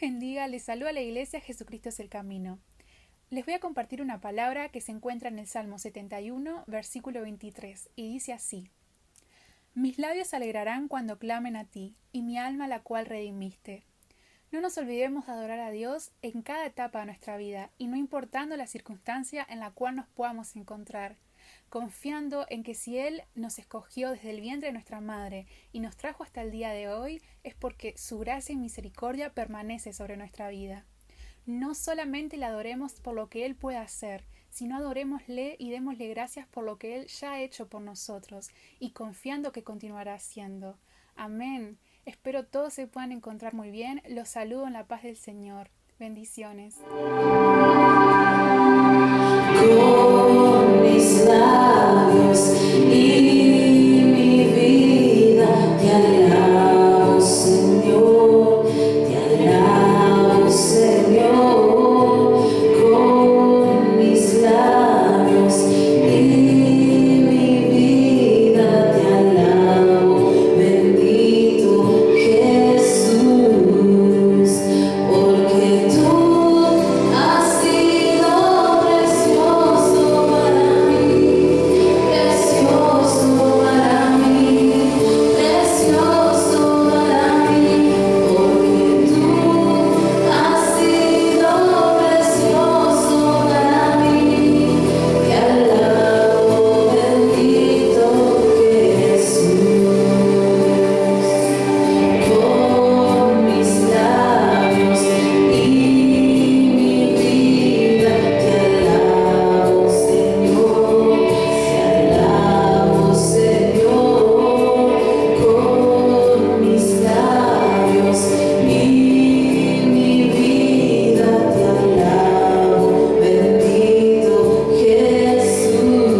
bendiga, les saluda la Iglesia Jesucristo es el Camino. Les voy a compartir una palabra que se encuentra en el Salmo 71, versículo 23, y dice así: Mis labios se alegrarán cuando clamen a ti, y mi alma la cual redimiste. No nos olvidemos de adorar a Dios en cada etapa de nuestra vida, y no importando la circunstancia en la cual nos podamos encontrar, confiando en que si Él nos escogió desde el vientre de nuestra madre y nos trajo hasta el día de hoy, es porque su gracia y misericordia permanece sobre nuestra vida. No solamente le adoremos por lo que Él puede hacer, sino adorémosle y démosle gracias por lo que Él ya ha hecho por nosotros y confiando que continuará haciendo. Amén. Espero todos se puedan encontrar muy bien. Los saludo en la paz del Señor. Bendiciones. Con mis labios y mi vida te alabo, Señor, te alabo, Señor. Con mis labios y mi vida te alabo, bendito Jesús, porque tú has sido precioso para mí, precioso para mí, precioso para mí, porque tú has sido precioso para mí. Te alabo, bendito Jesús. Con mis labios y mi vida te alabo, Señor, te alabo, Señor. Con mis labios y mi vida te alabo, bendito Jesús,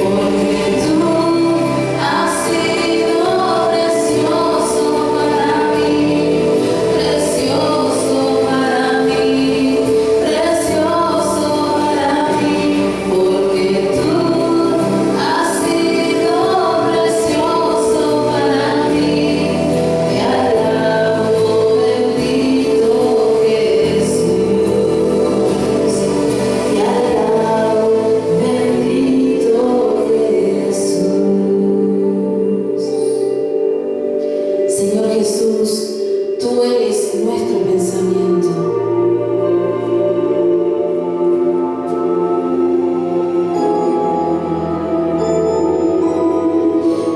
porque tú has sido precioso para mí, precioso para mí, precioso para mí, porque tú has sido precioso para mí. Te alabo, bendito Jesús, te alabo, bendito Jesús. Señor Jesús, tú eres nuestro pensamiento.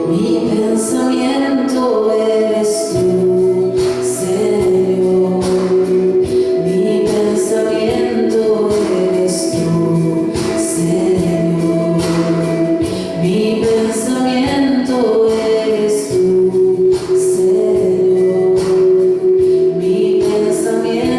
Mi pensamiento eres tú, Señor. Mi pensamiento eres tú, Señor. Mi pensamiento eres tú, Señor. Mi pensamiento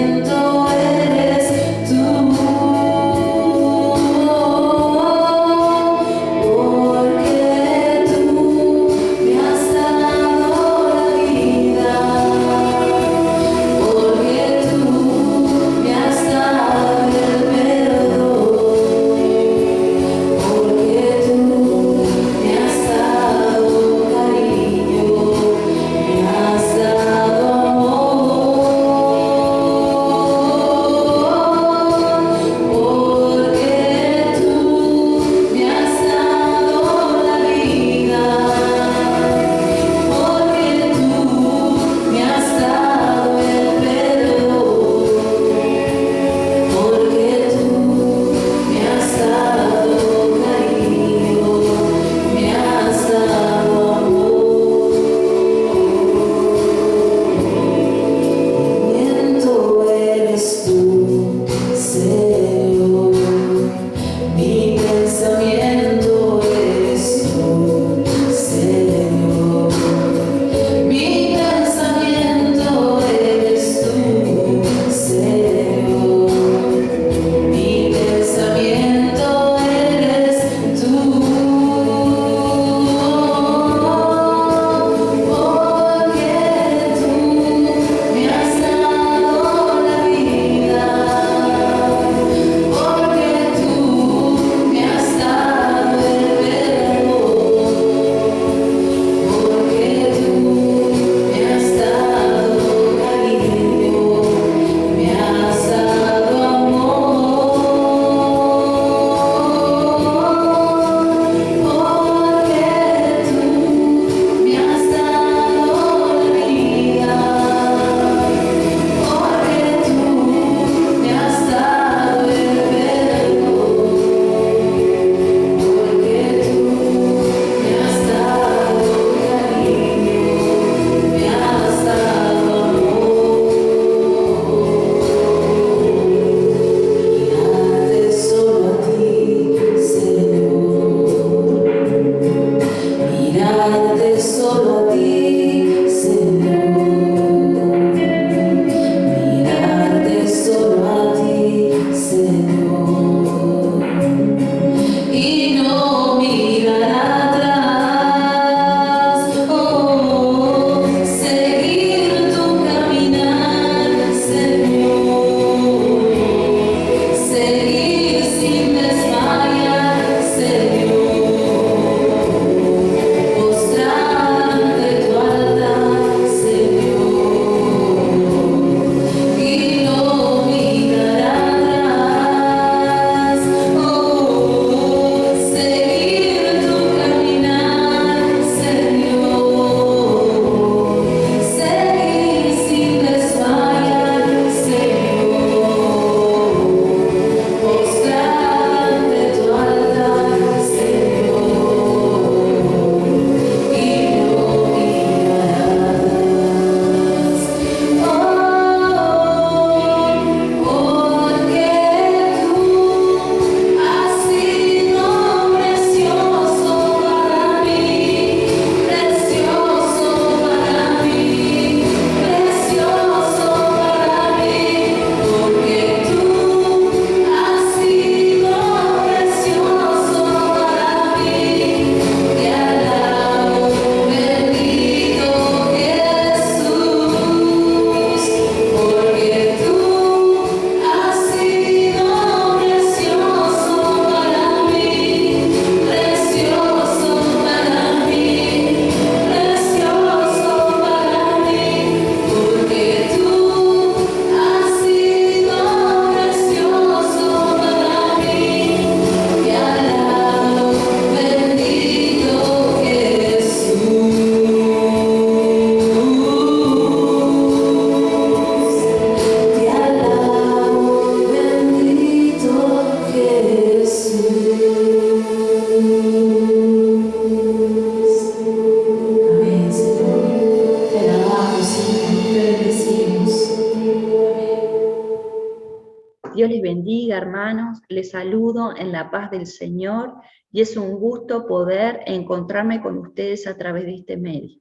Dios les bendiga, hermanos. Les saludo en la paz del Señor y es un gusto poder encontrarme con ustedes a través de este medio.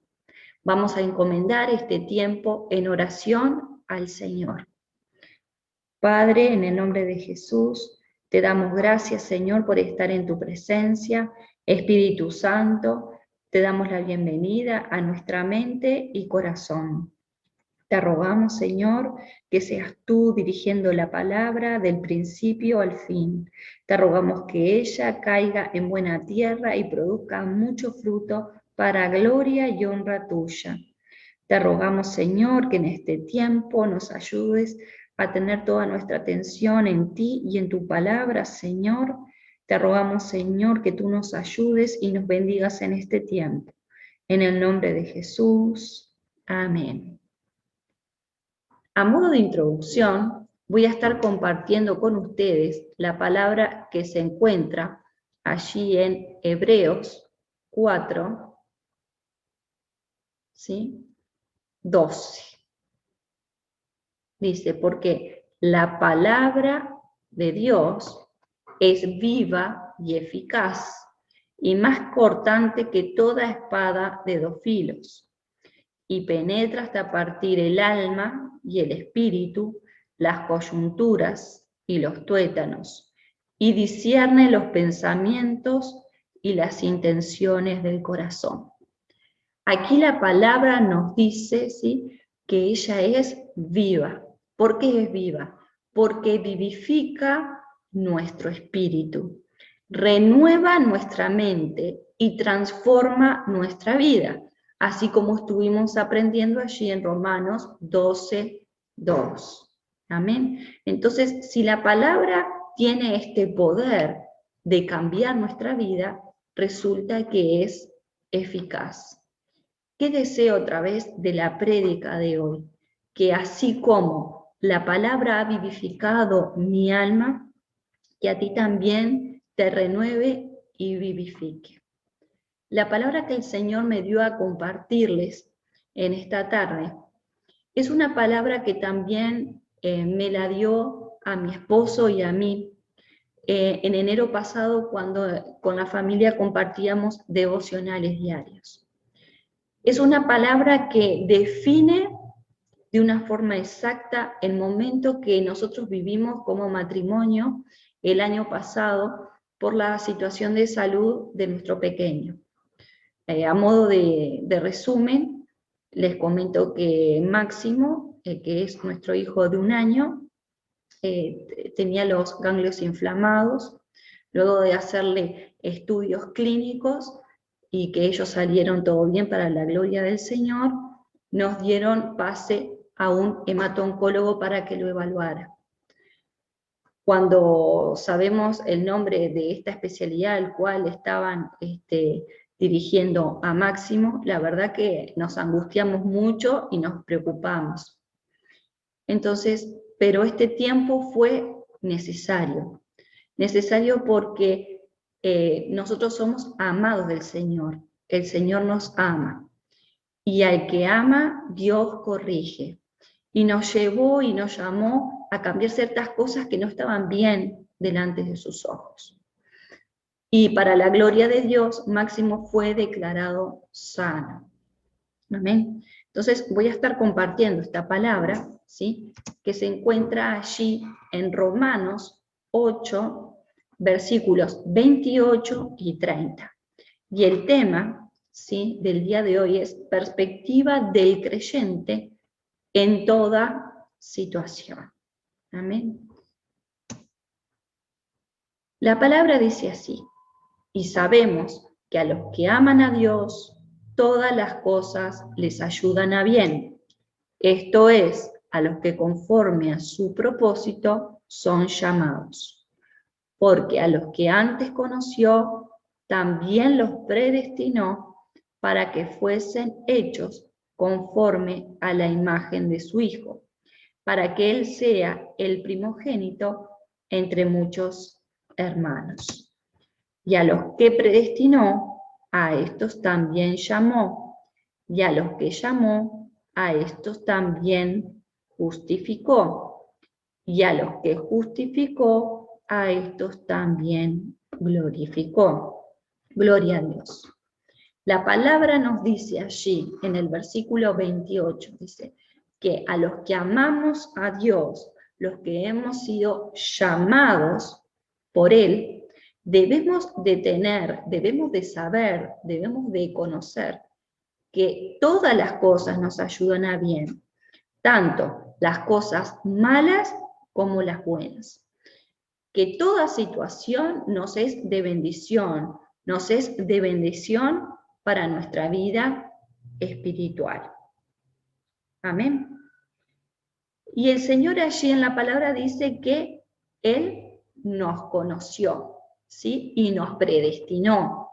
Vamos a encomendar este tiempo en oración al Señor. Padre, en el nombre de Jesús, te damos gracias, Señor, por estar en tu presencia. Espíritu Santo, te damos la bienvenida a nuestra mente y corazón. Te rogamos, Señor, que seas tú dirigiendo la palabra del principio al fin. Te rogamos que ella caiga en buena tierra y produzca mucho fruto para gloria y honra tuya. Te rogamos, Señor, que en este tiempo nos ayudes a tener toda nuestra atención en ti y en tu palabra, Señor. Te rogamos, Señor, que tú nos ayudes y nos bendigas en este tiempo. En el nombre de Jesús. Amén. A modo de introducción, voy a estar compartiendo con ustedes la palabra que se encuentra allí en Hebreos 4, ¿sí? 12. Dice, porque la palabra de Dios es viva y eficaz, y más cortante que toda espada de dos filos, y penetra hasta partir el alma y el espíritu, las coyunturas y los tuétanos, y discierne los pensamientos y las intenciones del corazón. Aquí la palabra nos dice, ¿sí?, que ella es viva. ¿Por qué es viva? Porque vivifica nuestro espíritu, renueva nuestra mente y transforma nuestra vida, así como estuvimos aprendiendo allí en Romanos 12, 2. Amén. Entonces, si la palabra tiene este poder de cambiar nuestra vida, resulta que es eficaz. ¿Qué deseo a través de la prédica de hoy? Que así como la palabra ha vivificado mi alma, que a ti también te renueve y vivifique. La palabra que el Señor me dio a compartirles en esta tarde es una palabra que también me la dio a mi esposo y a mí en enero pasado cuando con la familia compartíamos devocionales diarios. Es una palabra que define de una forma exacta el momento que nosotros vivimos como matrimonio el año pasado por la situación de salud de nuestro pequeño. A modo de resumen, les comento que Máximo, que es nuestro hijo de 1 año, tenía los ganglios inflamados. Luego de hacerle estudios clínicos y que ellos salieron todo bien para la gloria del Señor, nos dieron pase a un hemato-oncólogo para que lo evaluara. Cuando sabemos el nombre de esta especialidad al cual estaban dirigiendo a Máximo, la verdad que nos angustiamos mucho y nos preocupamos. Entonces, pero este tiempo fue necesario porque nosotros somos amados del Señor, el Señor nos ama, y al que ama, Dios corrige, y nos llevó y nos llamó a cambiar ciertas cosas que no estaban bien delante de sus ojos. Y para la gloria de Dios, Máximo fue declarado sano. Amén. Entonces voy a estar compartiendo esta palabra, ¿sí?, que se encuentra allí en Romanos 8, versículos 28 y 30. Y el tema, ¿sí?, del día de hoy es perspectiva del creyente en toda situación. Amén. La palabra dice así: y sabemos que a los que aman a Dios, todas las cosas les ayudan a bien. Esto es, a los que conforme a su propósito son llamados. Porque a los que antes conoció, también los predestinó para que fuesen hechos conforme a la imagen de su Hijo, para que Él sea el primogénito entre muchos hermanos. Y a los que predestinó, a estos también llamó, y a los que llamó, a estos también justificó, y a los que justificó, a estos también glorificó. Gloria a Dios. La palabra nos dice allí, en el versículo 28, dice que a los que amamos a Dios, los que hemos sido llamados por Él, debemos de tener, debemos de saber, debemos de conocer que todas las cosas nos ayudan a bien, tanto las cosas malas como las buenas. Que toda situación nos es de bendición para nuestra vida espiritual. Amén. Y el Señor allí en la palabra dice que Él nos conoció, ¿sí? Y nos predestinó.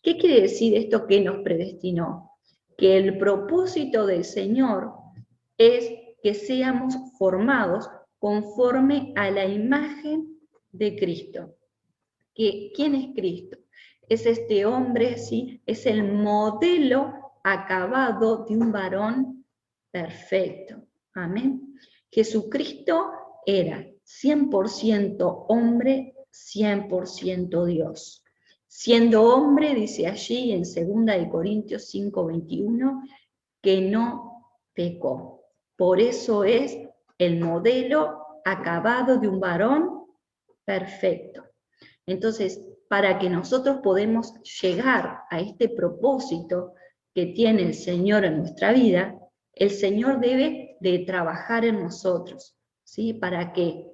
¿Qué quiere decir esto que nos predestinó? Que el propósito del Señor es que seamos formados conforme a la imagen de Cristo. ¿Quién es Cristo? Es este hombre, ¿sí? Es el modelo acabado de un varón perfecto. Amén. Jesucristo era 100% hombre, 100% Dios. Siendo hombre, dice allí en 2 Corintios 5:21, que no pecó. Por eso es el modelo acabado de un varón perfecto. Entonces, para que nosotros podamos llegar a este propósito que tiene el Señor en nuestra vida, el Señor debe de trabajar en nosotros, ¿sí? ¿Para qué?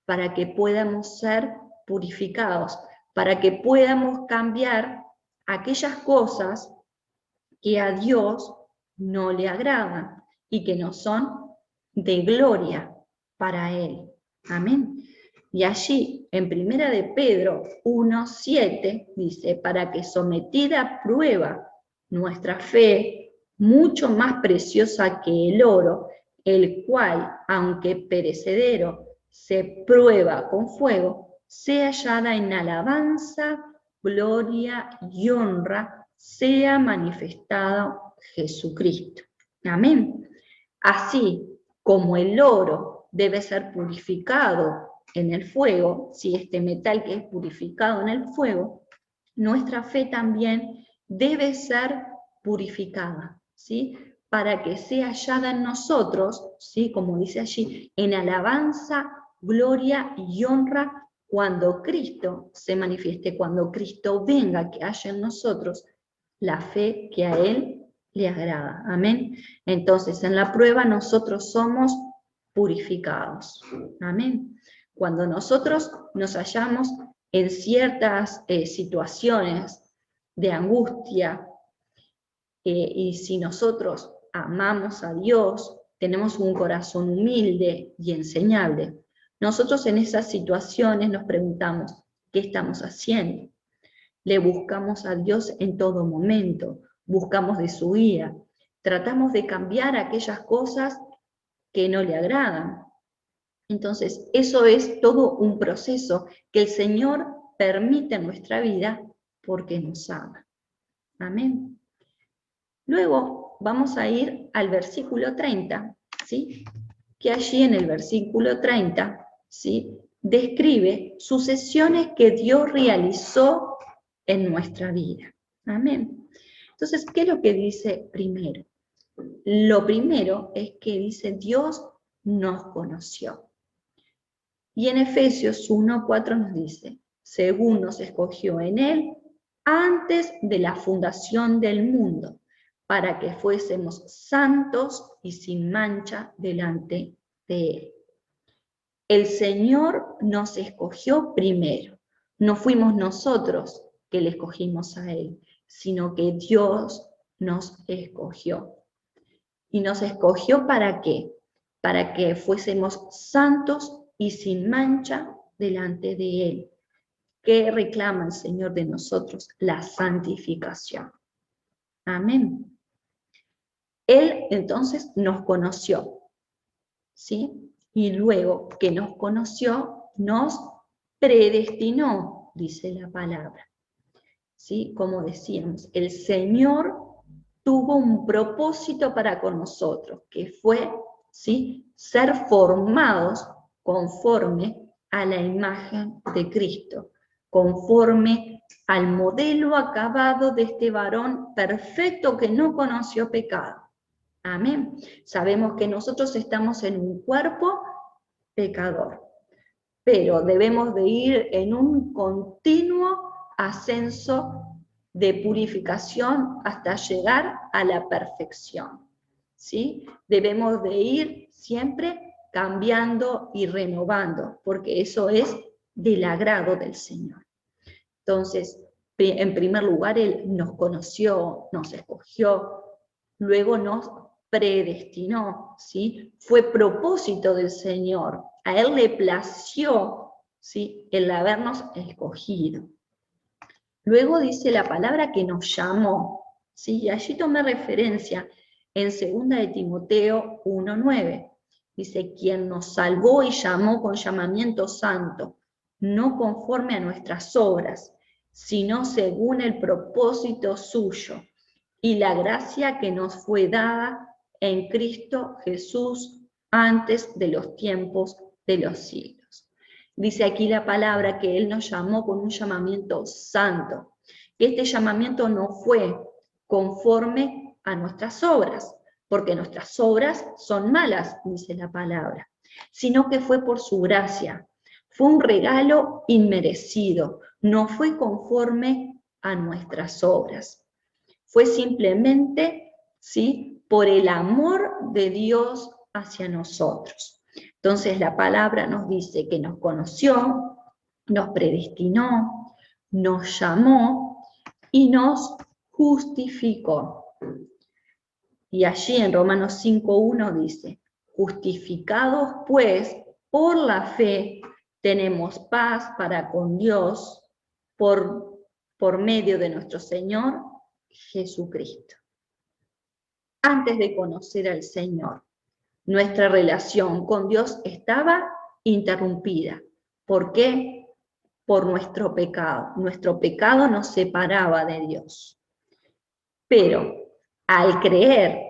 Para que podamos ser purificados, para que podamos cambiar aquellas cosas que a Dios no le agradan y que no son de gloria para Él. Amén. Y allí, en 1 de Pedro 1:7, dice, para que sometida a prueba nuestra fe, mucho más preciosa que el oro, el cual, aunque perecedero, se prueba con fuego, sea hallada en alabanza, gloria y honra, sea manifestado Jesucristo. Amén. Así como el oro debe ser purificado en el fuego, si este metal que es purificado en el fuego, nuestra fe también debe ser purificada, ¿sí? Para que sea hallada en nosotros, ¿sí? Como dice allí, en alabanza, gloria y honra cuando Cristo se manifieste, cuando Cristo venga, que haya en nosotros la fe que a Él le agrada. Amén. Entonces, en la prueba nosotros somos purificados. Amén. Cuando nosotros nos hallamos en ciertas situaciones de angustia, y si nosotros amamos a Dios, tenemos un corazón humilde y enseñable, nosotros en esas situaciones nos preguntamos, ¿qué estamos haciendo? Le buscamos a Dios en todo momento, buscamos de su guía, tratamos de cambiar aquellas cosas que no le agradan. Entonces, eso es todo un proceso que el Señor permite en nuestra vida porque nos ama. Amén. Luego vamos a ir al versículo 30, ¿sí? Que allí en el versículo 30, ¿sí? Describe sucesiones que Dios realizó en nuestra vida. Amén. Entonces, ¿qué es lo que dice primero? Lo primero es que dice Dios nos conoció. Y en Efesios 1:4 nos dice, según nos escogió en Él antes de la fundación del mundo, para que fuésemos santos y sin mancha delante de Él. El Señor nos escogió primero. No fuimos nosotros que le escogimos a Él, sino que Dios nos escogió. ¿Y nos escogió para qué? Para que fuésemos santos y sin mancha delante de Él. ¿Qué reclama el Señor de nosotros? La santificación. Amén. Él entonces nos conoció, ¿sí? Y luego que nos conoció, nos predestinó, dice la palabra. ¿Sí? Como decíamos, el Señor tuvo un propósito para con nosotros, que fue, ¿sí? Ser formados conforme a la imagen de Cristo, conforme al modelo acabado de este varón perfecto que no conoció pecado. Amén. Sabemos que nosotros estamos en un cuerpo pecador, pero debemos de ir en un continuo ascenso de purificación hasta llegar a la perfección, ¿sí? Debemos de ir siempre cambiando y renovando, porque eso es del agrado del Señor. Entonces, en primer lugar, Él nos conoció, nos escogió, luego nos predestinó, ¿sí? Fue propósito del Señor. A Él le plació, ¿sí?, el habernos escogido. Luego dice la palabra que nos llamó, ¿sí? Y allí tomé referencia en 2 de Timoteo 1:9. Dice, quien nos salvó y llamó con llamamiento santo, no conforme a nuestras obras, sino según el propósito suyo y la gracia que nos fue dada en Cristo Jesús antes de los tiempos de los siglos. Dice aquí la palabra que Él nos llamó con un llamamiento santo. Y este llamamiento no fue conforme a nuestras obras, porque nuestras obras son malas, dice la palabra, sino que fue por su gracia. Fue un regalo inmerecido, no fue conforme a nuestras obras. Fue simplemente, ¿sí?, por el amor de Dios hacia nosotros. Entonces la palabra nos dice que nos conoció, nos predestinó, nos llamó y nos justificó. Y allí en Romanos 5:1 dice, justificados pues por la fe, tenemos paz para con Dios por medio de nuestro Señor Jesucristo. Antes de conocer al Señor, nuestra relación con Dios estaba interrumpida. ¿Por qué? Por nuestro pecado. Nuestro pecado nos separaba de Dios. Pero al creer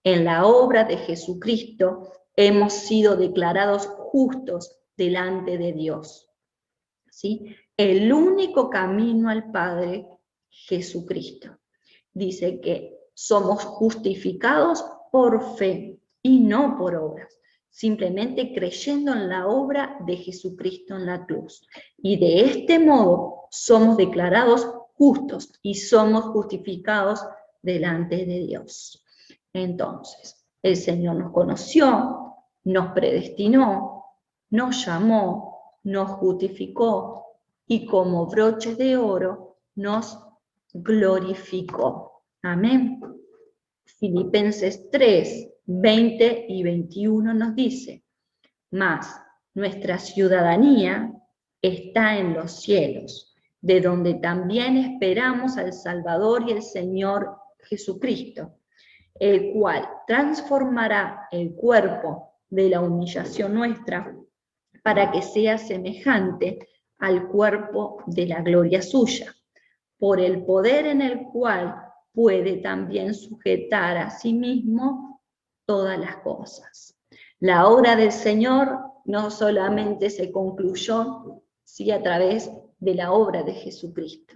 en la obra de Jesucristo, hemos sido declarados justos delante de Dios. ¿Sí? El único camino al Padre, Jesucristo. Dice que somos justificados por fe y no por obras, simplemente creyendo en la obra de Jesucristo en la cruz. Y de este modo somos declarados justos y somos justificados delante de Dios. Entonces, el Señor nos conoció, nos predestinó, nos llamó, nos justificó y como broche de oro nos glorificó. Amén. Filipenses 3, 20 y 21 nos dice, mas nuestra ciudadanía está en los cielos, de donde también esperamos al Salvador y el Señor Jesucristo, el cual transformará el cuerpo de la humillación nuestra para que sea semejante al cuerpo de la gloria suya, por el poder en el cual puede también sujetar a sí mismo todas las cosas. La obra del Señor no solamente se concluyó, sí, a través de la obra de Jesucristo,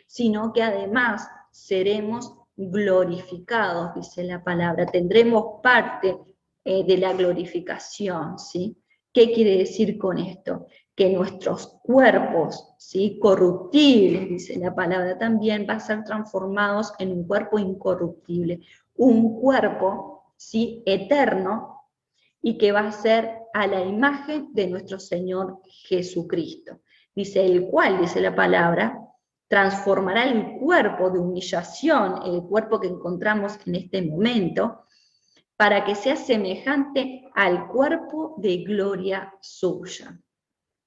sino que además seremos glorificados, dice la palabra, tendremos parte de la glorificación, ¿sí? ¿Qué quiere decir con esto? Que nuestros cuerpos, ¿sí?, corruptibles, dice la palabra también, van a ser transformados en un cuerpo incorruptible, un cuerpo, ¿sí?, eterno, y que va a ser a la imagen de nuestro Señor Jesucristo. Dice, el cual, dice la palabra, transformará el cuerpo de humillación, el cuerpo que encontramos en este momento, para que sea semejante al cuerpo de gloria suya.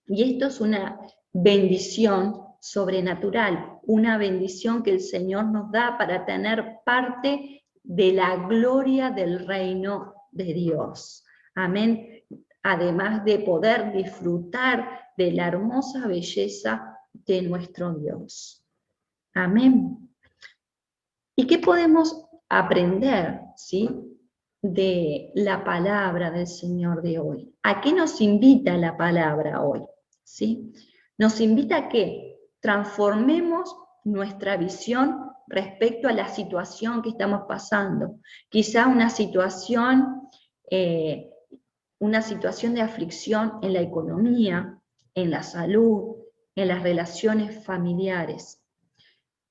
Y esto es una bendición sobrenatural, una bendición que el Señor nos da para tener parte de la gloria del reino de Dios. Amén. Además de poder disfrutar de la hermosa belleza de nuestro Dios. Amén. ¿Y qué podemos aprender, sí, de la palabra del Señor de hoy. ¿A qué nos invita la palabra hoy? ¿Sí? Nos invita a que transformemos nuestra visión respecto a la situación que estamos pasando. Quizá una situación de aflicción en la economía, en la salud, en las relaciones familiares.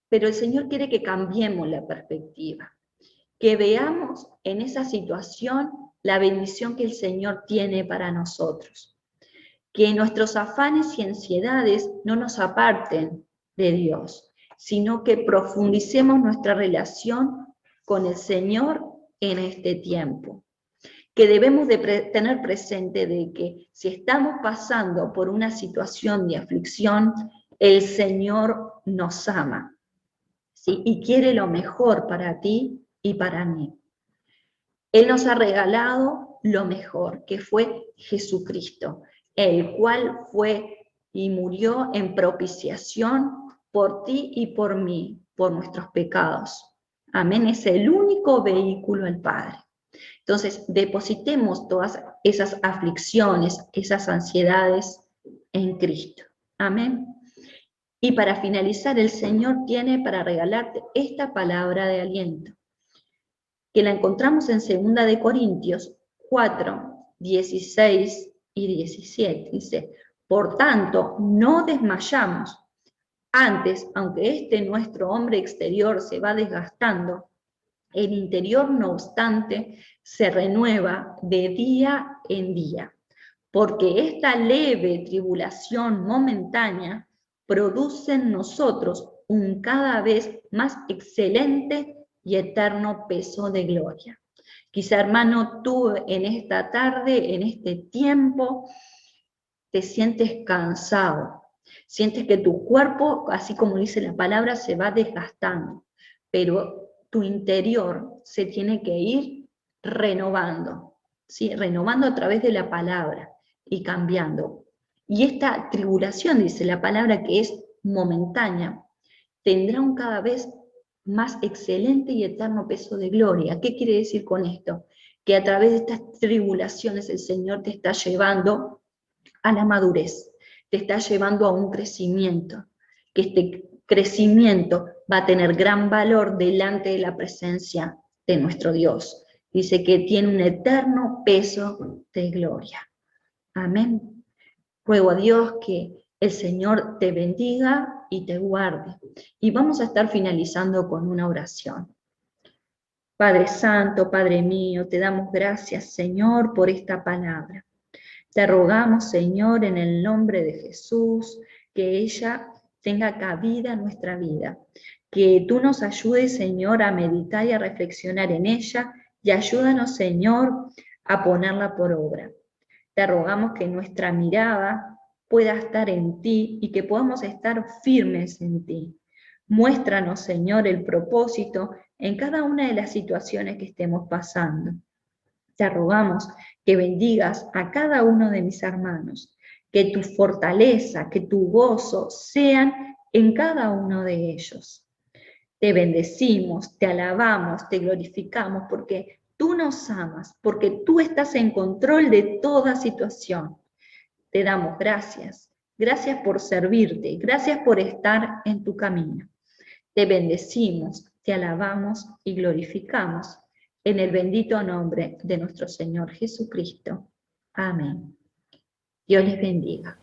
Pero el Señor quiere que cambiemos la perspectiva, que veamos en esa situación la bendición que el Señor tiene para nosotros. Que nuestros afanes y ansiedades no nos aparten de Dios, sino que profundicemos nuestra relación con el Señor en este tiempo. Que debemos de tener presente de que si estamos pasando por una situación de aflicción, el Señor nos ama, ¿sí? Y quiere lo mejor para ti y para mí. Él nos ha regalado lo mejor, que fue Jesucristo, el cual fue y murió en propiciación por ti y por mí, por nuestros pecados. Amén, es el único vehículo al Padre. Entonces, depositemos todas esas aflicciones, esas ansiedades en Cristo. Amén. Y para finalizar, el Señor tiene para regalarte esta palabra de aliento, que la encontramos en 2 de Corintios 4, 16 y 17. Dice, por tanto, no desmayamos. Antes, aunque nuestro hombre exterior se va desgastando, el interior, no obstante, se renueva de día en día, porque esta leve tribulación momentánea produce en nosotros un cada vez más excelente y eterno peso de gloria. Quizá, hermano, tú en esta tarde, en este tiempo, te sientes cansado, sientes que tu cuerpo, así como dice la palabra, se va desgastando, pero tu interior se tiene que ir renovando, ¿sí? Renovando a través de la palabra y cambiando. Y esta tribulación, dice la palabra, que es momentánea, tendrá un cada vez más excelente y eterno peso de gloria. ¿Qué quiere decir con esto? Que a través de estas tribulaciones el Señor te está llevando a la madurez, te está llevando a un crecimiento, que este crecimiento va a tener gran valor delante de la presencia de nuestro Dios. Dice que tiene un eterno peso de gloria. Amén. Ruego a Dios que el Señor te bendiga y te guarde. Y vamos a estar finalizando con una oración. Padre Santo, Padre mío, te damos gracias, Señor, por esta palabra. Te rogamos, Señor, en el nombre de Jesús, que ella tenga cabida en nuestra vida. Que tú nos ayudes, Señor, a meditar y a reflexionar en ella, y ayúdanos, Señor, a ponerla por obra. Te rogamos que nuestra mirada pueda estar en ti y que podamos estar firmes en ti. Muéstranos, Señor, el propósito en cada una de las situaciones que estemos pasando. Te rogamos que bendigas a cada uno de mis hermanos, que tu fortaleza, que tu gozo sean en cada uno de ellos. Te bendecimos, te alabamos, te glorificamos, porque tú nos amas, porque tú estás en control de toda situación. Te damos gracias, gracias por servirte, gracias por estar en tu camino. Te bendecimos, te alabamos y glorificamos en el bendito nombre de nuestro Señor Jesucristo. Amén. Dios les bendiga.